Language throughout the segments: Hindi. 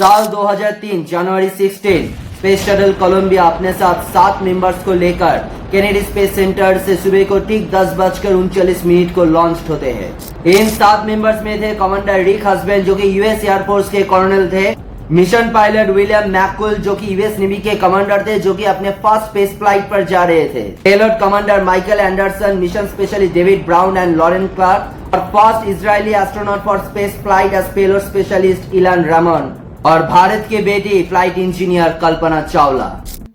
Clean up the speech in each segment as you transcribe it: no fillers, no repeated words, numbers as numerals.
साल 2003 जनवरी 16 स्पेस शटल कोलंबिया अपने साथ 7 मेंबर्स को लेकर केनेडी स्पेस सेंटर से सुबह को ठीक 10:39 को लॉन्च होते हैं। इन 7 मेंबर्स में थे कमांडर रिक हस्बैंड जो कि यूएस एयरफोर्स के कर्नल थे, मिशन पायलट विलियम मैककुल जो कि यूएस नेवी के कमांडर थे जो कि अपने फर्स्ट स्पेस फ्लाइट पर जा रहे थे, payload commander Michael Anderson, mission specialist David Brown and Laurel Clark और first Israeli astronaut for space flight as payload specialist Ilan Ramon और भारत के बेटी flight engineer Kalpana Chawla.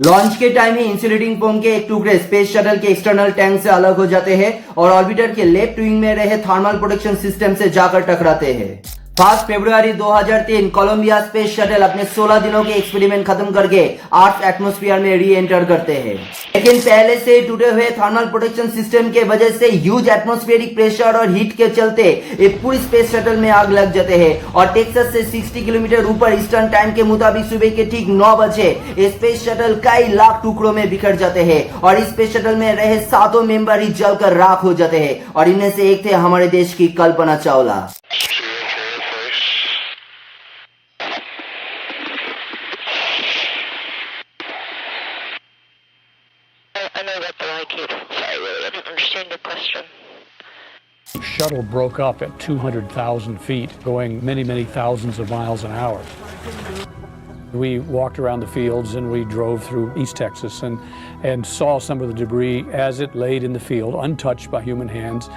Launch के टाइम ही इंसुलेटिंग फोम के एक टुकड़े स्पेस शटल के एक्सटर्नल टैंक से अलग हो जाते हैं और ऑर्बिटर के लेफ्ट विंग में रहे थर्मल प्रोटेक्शन सिस्टम से जाकर टकराते हैं। 5 फरवरी 2003 कोलंबिया स्पेस शटल अपने 16 दिनों के एक्सपेरिमेंट खत्म करके अर्थ एटमॉस्फेयर में री एंटर करते हैं, लेकिन पहले से टूटे हुए थर्मल प्रोटेक्शन सिस्टम के वजह से ह्यूज एटमॉस्फेरिक प्रेशर और हीट के चलते एक पूरी स्पेस शटल में आग लग जाते हैं और टेक्सास से 60 किलोमीटर ऊपर ईस्टर्न टाइम के मुताबिक सुबह के ठीक 9 बजे स्पेस शटल कई लाख टुकड़ों में बिखर जाते हैं और इस स्पेस शटल में रहे 7 मेंबर ही जलकर राख हो जाते हैं और इनमें से एक थे हमारे देश की Kalpana Chawla. I know that, but I can't. Sorry, really, I didn't understand your question. Shuttle broke up at 200,000 feet, going many, many thousands of miles an hour. We walked around the fields and we drove through East Texas and saw some of the debris as it laid in the field, untouched by human hands,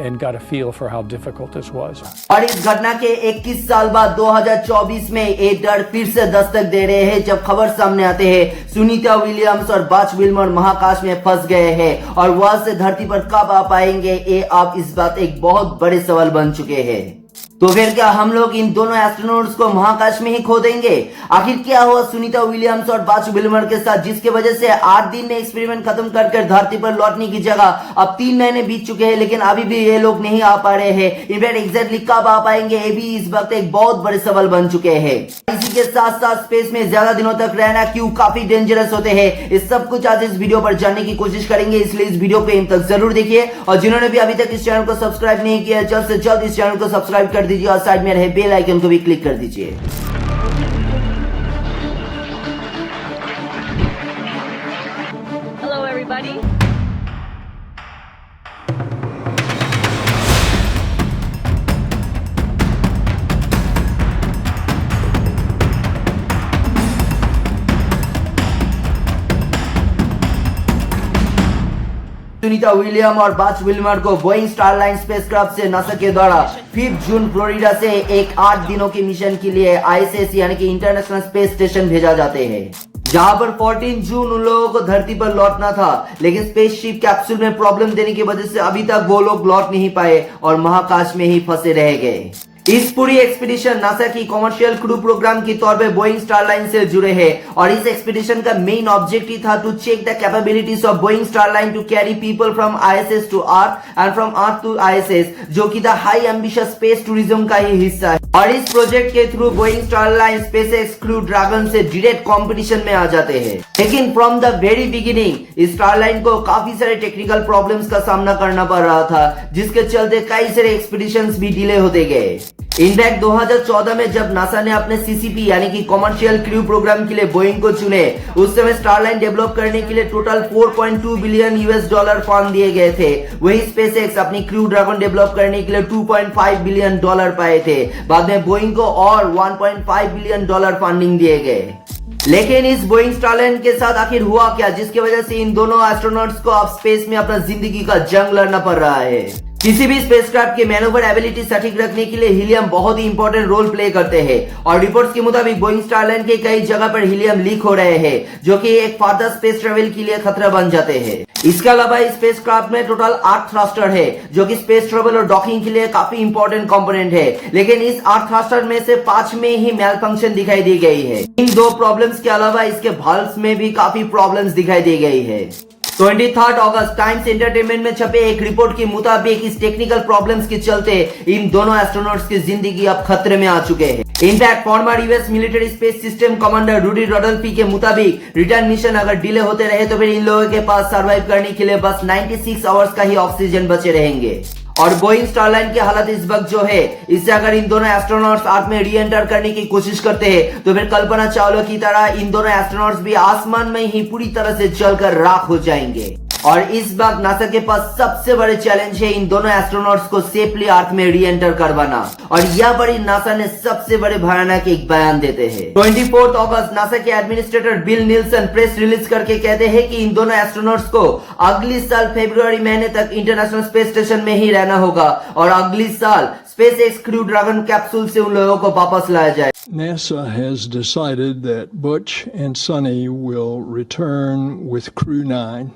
and got a feel for how difficult this was. और इस घटना के 21 साल बाद 2024 में एक डर फिर से दस्तक दे रहे हैं जब खबर सामने आते हैं सुनीता विलियम्स और बच विल्मर महाकाश में फंस गए हैं और वहां से धरती पर कब आ पाएंगे ये अब इस बात एक बहुत बड़े सवाल बन चुके हैं। तो फिर क्या हम लोग इन दोनों एस्ट्रोनॉट्स को महाकाश में ही खो देंगे? आखिर क्या हुआ सुनीता विलियम्स और बच विल्मर के साथ जिसके वजह से 8 दिन में एक्सपेरिमेंट खत्म कर धरती पर लौटने की जगह अब 3 महीने बीत चुके हैं लेकिन अभी भी ये लोग नहीं आ पा रहे हैं। इनफैक्ट एग्जैक्टली कब आ पाएंगे ये भी इस वक्त एक बहुत बड़े सवाल बन चुके हैं। इसी के साथ साथ स्पेस में ज्यादा दिनों तक रहना क्यों काफी डेंजरस होते हैं, इस सब कुछ आज इस वीडियो पर जानने की कोशिश करेंगे, इसलिए इस वीडियो को इन तक जरूर देखिए और जिन्होंने भी अभी तक इस चैनल को सब्सक्राइब नहीं किया जल्द से जल्द इस चैनल को सब्सक्राइब कर दीजिए और साइड में रहे बेल आइकन को भी क्लिक कर दीजिए। Hello, everybody. सुनीता विलियम और बच विल्मर को बोइंग स्टारलाइन स्पेसक्राफ्ट से नासा के द्वारा 5 जून फ्लोरिडा से एक 8 दिनों के मिशन के लिए आईएसएस यानी कि इंटरनेशनल स्पेस स्टेशन भेजा जाते हैं, जहां पर 14 जून उन लोगों को धरती पर लौटना था लेकिन स्पेसशिप कैप्सूल में प्रॉब्लम देने की वजह से अभी तक वो लोग लौट नहीं पाए और महाकाश में ही फंसे रह गए। इस पूरी एक्सपीडिशन नासा की कमर्शियल क्रू प्रोग्राम के तौर पे बोइंग स्टारलाइन से जुड़े हैं और इस एक्सपीडिशन का मेन ऑब्जेक्टिव था to check the capabilities of Boeing Starliner to carry people from ISS to earth and from earth to ISS, जो कि the high ambitious space tourism का ही हिस्सा है। और इस प्रोजेक्ट के through Boeing Starliner SpaceX crew Dragon से डायरेक्ट कंपटीशन में आ जाते हैं, लेकिन from the very beginning Starliner को काफी सारे टेक्निकल प्रॉब्लम्स का सामना करना पड़ रहा था जिसके चलते कई सारे एक्सपीडिशंस भी डिले होते गए। इनफैक्ट 2014 में जब नासा ने अपने सीसीपी यानी कि कमर्शियल क्रू प्रोग्राम के लिए बोइंग को चुने, उस समय स्टारलाइन डेवलप करने के लिए total 4.2 billion US dollar fund दिए गए थे। वही स्पेसएक्स अपनी क्रू ड्रैगन डेवलप करने के लिए 2.5 बिलियन डॉलर पाए थे। बाद में बोइंग को और 1.5 बिलियन डॉलर फंडिंग दिए गए। लेकिन इस बोइंग स्टारलाइन के साथ आखिर हुआ क्या जिसकी वजह से इन दोनों एस्ट्रोनॉट्स को अब स्पेस में अपना जिंदगी का जंग लड़ना पड़ रहा है। किसी भी स्पेसक्राफ्ट के मैनोवर एबिलिटी सटीक रखने के लिए हीलियम बहुत ही इंपॉर्टेंट रोल प्ले करते हैं और रिपोर्ट्स के मुताबिक बोइंग स्टारलाइन के कई जगह पर हीलियम लीक हो रहे हैं जो कि एक फर्दर स्पेस ट्रेवल के लिए खतरा बन जाते हैं। इसके अलावा इस स्पेसक्राफ्ट में टोटल 8 थ्रस्टर है जो कि स्पेस ट्रेवल और डॉकिंग के लिए काफी इंपॉर्टेंट कंपोनेंट है, लेकिन इस 8 थ्रस्टर में से 5 में ही मैल फंक्शन दिखाई दी गई है। इन 2 प्रॉब्लम्स के अलावा इसके वाल्व्स में भी काफी प्रॉब्लम्स दिखाई दी गई है। 23 अगस्त टाइम्स एंटरटेनमेंट में छपे एक रिपोर्ट के मुताबिक इस टेक्निकल प्रॉब्लम्स के चलते इन दोनों एस्ट्रोनॉट्स की जिंदगी अब खतरे में आ चुके हैं। In fact former US military space system commander Rudy Ridolfi के मुताबिक रिटर्न मिशन अगर डिले होते रहे तो फिर इन लोगों के पास सर्वाइव करने के लिए बस 96 आवर्स का ही ऑक्सीजन बचे रहेंगे। और बोइंग स्टारलाइन की हालत इस वक्त जो है, इससे अगर इन दोनों एस्ट्रोनॉट्स अर्थ में री एंटर करने की कोशिश करते हैं तो फिर कल्पना चावला की तरह इन दोनों एस्ट्रोनॉट्स भी आसमान में ही पूरी तरह से जलकर राख हो जाएंगे। और इस वक्त नासा के पास सबसे बड़े चैलेंज है इन दोनों एस्ट्रोनॉट्स को सेफली अर्थ में री एंटर करवाना। और यह बड़ी नासा ने सबसे बड़े भयानक एक बयान देते हैं। 24 अगस्त नासा के administrator Bill Nelson press release करके कहते हैं कि इन दोनों एस्ट्रोनॉट्स को अगली साल फरवरी महीने तक इंटरनेशनल स्पेस स्टेशन में ही रहना होगा और अगली साल SpaceX क्रू ड्रैगन कैप्सूल से उन लोगों को वापस लाया जाए। NASA has decided that Butch and Sonny will return with Crew 9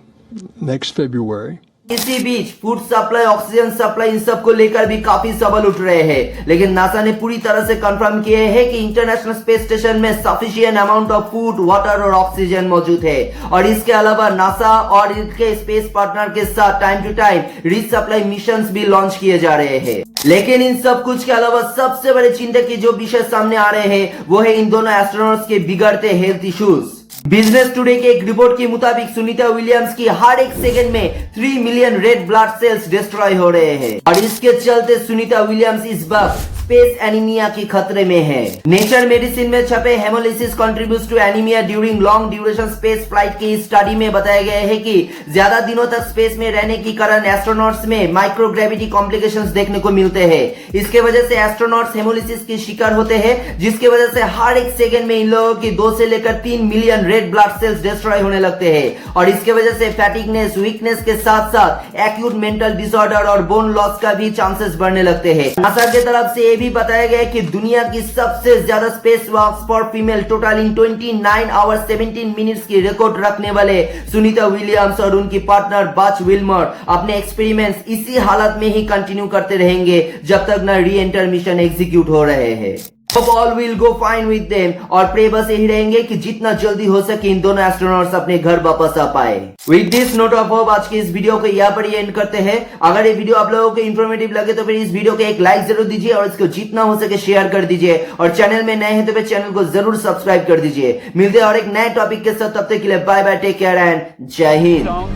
next February. इसी बीच फूड सप्लाई, ऑक्सीजन सप्लाई, इन सब को लेकर भी काफी सवाल उठ रहे हैं, लेकिन नासा ने पूरी तरह से कंफर्म किए हैं कि इंटरनेशनल स्पेस स्टेशन में sufficient amount of food, water और ऑक्सीजन मौजूद है। और इसके अलावा नासा और इसके स्पेस पार्टनर के साथ time to time resupply missions भी लॉन्च किए जा रहे हैं। लेकिन इन सब कुछ के अलावा सबसे बड़े चिंता की जो विषय सामने आ रहे हैं वो है इन दोनों एस्ट्रोनॉट्स के बिगड़ते हेल्थ इश्यूज। बिजनेस टुडे के एक रिपोर्ट के मुताबिक सुनीता विलियम्स की हर एक सेकंड में 3 million red blood cells destroy हो रहे हैं और इसके चलते सुनीता विलियम्स इस वक्त स्पेस एनीमिया के खतरे में है। नेचर मेडिसिन में छपे haemolysis contributes to anaemia during long duration space flight की स्टडी में बताया गया है कि ज्यादा दिनों तक स्पेस में रहने के कारण एस्ट्रोनॉट्स में माइक्रोग्रेविटी कॉम्प्लिकेशंस देखने को मिलते हैं। इसके वजह से एस्ट्रोनॉट्स हेमोलिसिस के शिकार होते हैं, जिसकी वजह से हर एक सेकंड में इन लोगों की 2 से लेकर 3 million red blood cells destroy होने लगते हैं और इसके वजह से फैटिगनेस, वीकनेस के साथ साथ एक्यूट मेंटल डिसऑर्डर और बोन लॉस का भी चांसेस बढ़ने लगते हैं। नासा की तरफ से भी बताया गया कि दुनिया की सबसे ज्यादा space walks for female totalling 29 hours 17 minutes की रिकॉर्ड रखने वाले सुनीता विलियम्स और उनकी पार्टनर बच विल्मर अपने एक्सपेरिमेंट्स इसी हालत में ही कंटिन्यू करते रहेंगे जब तक न री एंटर मिशन एग्जीक्यूट हो रहे हैं। Hope all will go fine with them और प्रे बस यही रहेंगे कि जितना जल्दी हो सके इन दोनों एस्ट्रोनॉट्स अपने घर वापस आ पाए। With this note of hope आज की इस वीडियो को यहाँ पर ही एंड करते हैं। अगर ये वीडियो आप लोगों को इन्फॉर्मेटिव लगे तो फिर इस वीडियो को एक लाइक जरूर दीजिए और इसको जितना हो सके शेयर कर दीजिए और चैनल में नए हैं तो फिर चैनल को जरूर सब्सक्राइब कर दीजिए। मिलते हैं और एक नए टॉपिक के साथ, तब तक के लिए bye bye, take care and जय हिंद।